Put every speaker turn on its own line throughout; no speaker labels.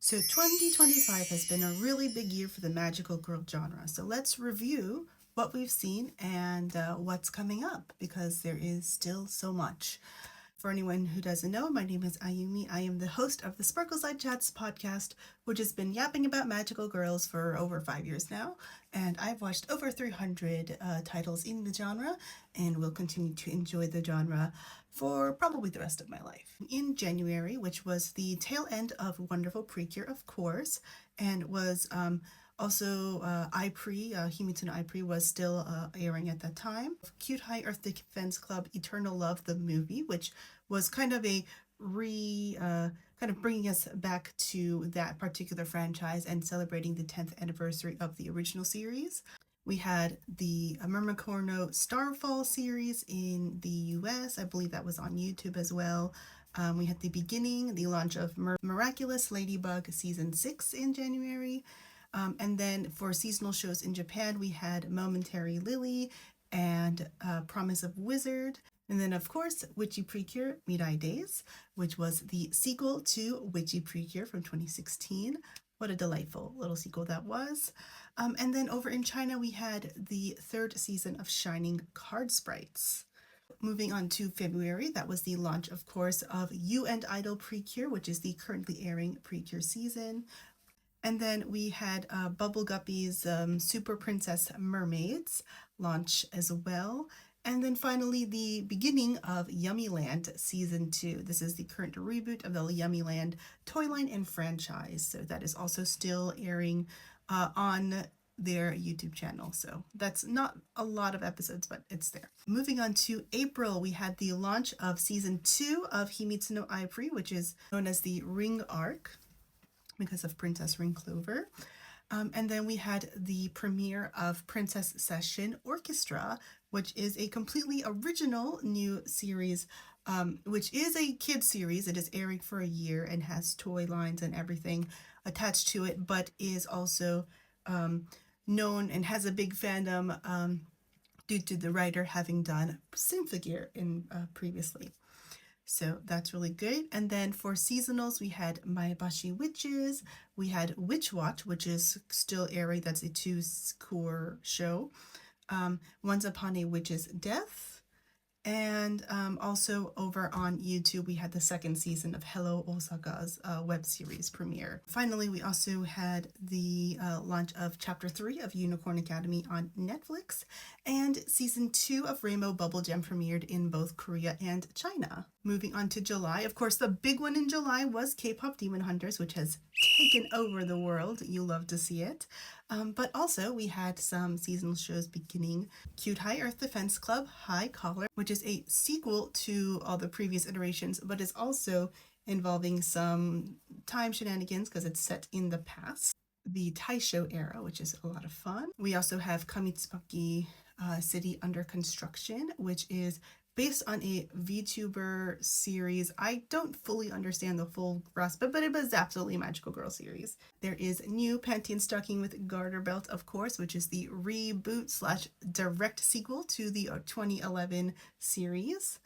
So 2025 has been a really big year for the magical girl genre. So let's review what we've seen and what's coming up because there is still so much. For anyone who doesn't know, my name is Ayumi. I am the host of the Sparkleside Chats podcast, which has been yapping about magical girls for over 5 years now. And I've watched over 300 titles in the genre and will continue to enjoy the genre for probably the rest of my life. In January, which was the tail end of Wonderful Precure, of course, and was also, Himitsu no Ipre was still airing at that time. Cute High Earth Defense Club Eternal Love, the movie, which was kind of a kind of bringing us back to that particular franchise and celebrating the 10th anniversary of the original series. We had the Mermacorno Starfall series in the US. I believe that was on YouTube as well. We had the beginning, the launch of Miraculous Ladybug Season 6 in January. And then for seasonal shows in Japan, we had Momentary Lily and Promise of Wizard. And then, of course, Witchy Precure Mirai Days, which was the sequel to Witchy Precure from 2016. What a delightful little sequel that was. And then over in China, we had the third season of Shining Card Sprites. Moving on to February, that was the launch, of course, of You and Idol Precure, which is the currently airing Precure season. And then we had Bubble Guppy's Super Princess Mermaids launch as well. And then finally, the beginning of Yummy Land Season 2. This is the current reboot of the Yummy Land toy line and franchise. So that is also still airing on their YouTube channel. So that's not a lot of episodes, but it's there. Moving on to April, we had the launch of Season 2 of Himitsu no Ipre, which is known as the Ring Arc, because of Princess Ring Clover. And then we had the premiere of Princess Session Orchestra, which is a completely original new series, which is a kids series. It is airing for a year and has toy lines and everything attached to it, but is also known and has a big fandom due to the writer having done Symphogear in previously. So that's really good. And then for seasonals, we had Maebashi Witches, we had Witch Watch, which is still airing. That's a 2-core show. Once Upon a Witch's Death. And also over on YouTube, we had the second season of Hello Osaka's web series premiere. Finally, we also had the launch of Chapter 3 of Unicorn Academy on Netflix, and Season 2 of Rainbow Bubble Gem premiered in both Korea and China. Moving on to July, of course, the big one in July was K-Pop Demon Hunters, which has taken over the world. You love to see it. But also we had some seasonal shows beginning. Cute High Earth Defense Club High Collar, which is a sequel to all the previous iterations, but is also involving some time shenanigans because it's set in the past. The Taisho era, which is a lot of fun. We also have Kamitsubaki City Under Construction, which is based on a VTuber series. I don't fully understand the full grasp, but it was absolutely a magical girl series. There is new Panty and Stocking with Garter Belt, of course, which is the reboot / direct sequel to the 2011 series.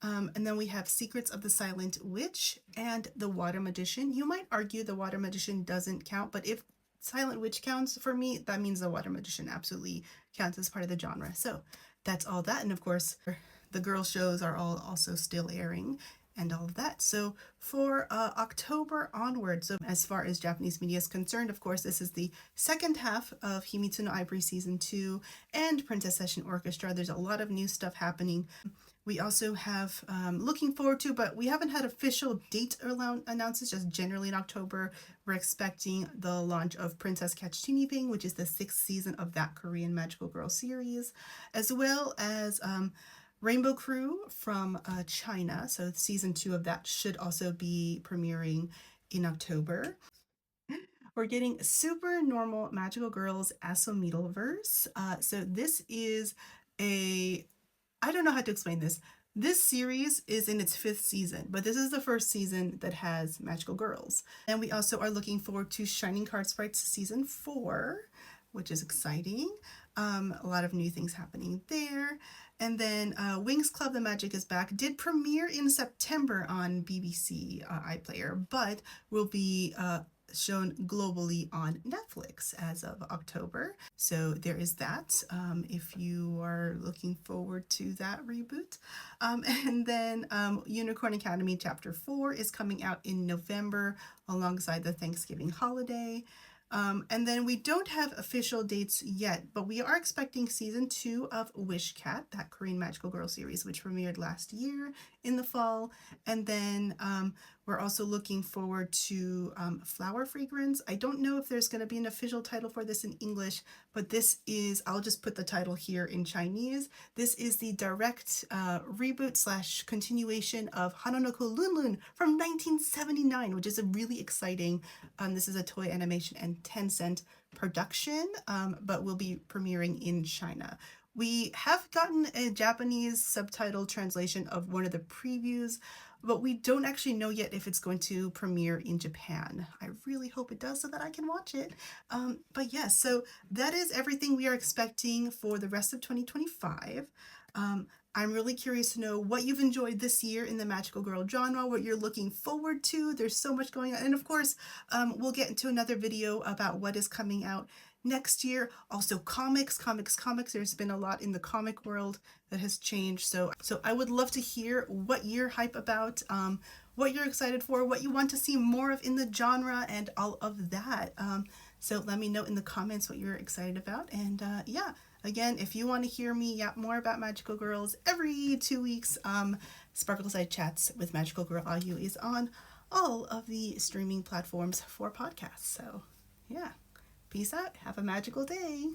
And then we have Secrets of the Silent Witch and The Water Magician. You might argue The Water Magician doesn't count, but if Silent Witch counts for me, that means The Water Magician absolutely counts as part of the genre. So that's all that. And of course, the girl shows are all also still airing and all of that. So for October onward, so as far as Japanese media is concerned, of course, this is the second half of Himitsu no Ipre Season 2 and Princess Session Orchestra. There's a lot of new stuff happening. We also have looking forward to, but we haven't had official date announcements, just generally in October, we're expecting the launch of Princess Catch Teeny Ping, which is the 6th season of that Korean magical girl series, as well as Rainbow Crew from China. So Season 2 of that should also be premiering in October. We're getting Super Normal Magical Girls Asomiddleverse. So this is I don't know how to explain this. This series is in its 5th season, but this is the first season that has magical girls. And we also are looking forward to Shining Card Sprites Season 4, which is exciting. A lot of new things happening there. And then Winx Club The Magic is Back did premiere in September on BBC iPlayer, but will be shown globally on Netflix as of October. So there is that, if you are looking forward to that reboot. And then Unicorn Academy Chapter 4 is coming out in November alongside the Thanksgiving holiday. And then we don't have official dates yet, but we are expecting season 2 of Wish Cat, that Korean magical girl series, which premiered last year in the fall. And then we're also looking forward to Flower Fragrance. I don't know if there's going to be an official title for this in English, but this is, I'll just put the title here in Chinese. This is the direct reboot / continuation of Hanonoko Lunlun from 1979, which is a really exciting, this is a Toei Animation and Tencent production, but will be premiering in China. We have gotten a Japanese subtitle translation of one of the previews, but we don't actually know yet if it's going to premiere in Japan. I really hope it does so that I can watch it. But yes, so that is everything we are expecting for the rest of 2025. I'm really curious to know what you've enjoyed this year in the magical girl genre, what you're looking forward to. There's so much going on. And of course, we'll get into another video about what is coming out next year. Also comics. There's been a lot in the comic world that has changed. So I would love to hear what you're hype about, what you're excited for, what you want to see more of in the genre, and all of that. So let me know in the comments what you're excited about. And yeah, again, if you want to hear me yap more about magical girls every 2 weeks, Sparkleside Chats with Magical Girl Ayu is on all of the streaming platforms for podcasts. So yeah. Peace out. Have a magical day.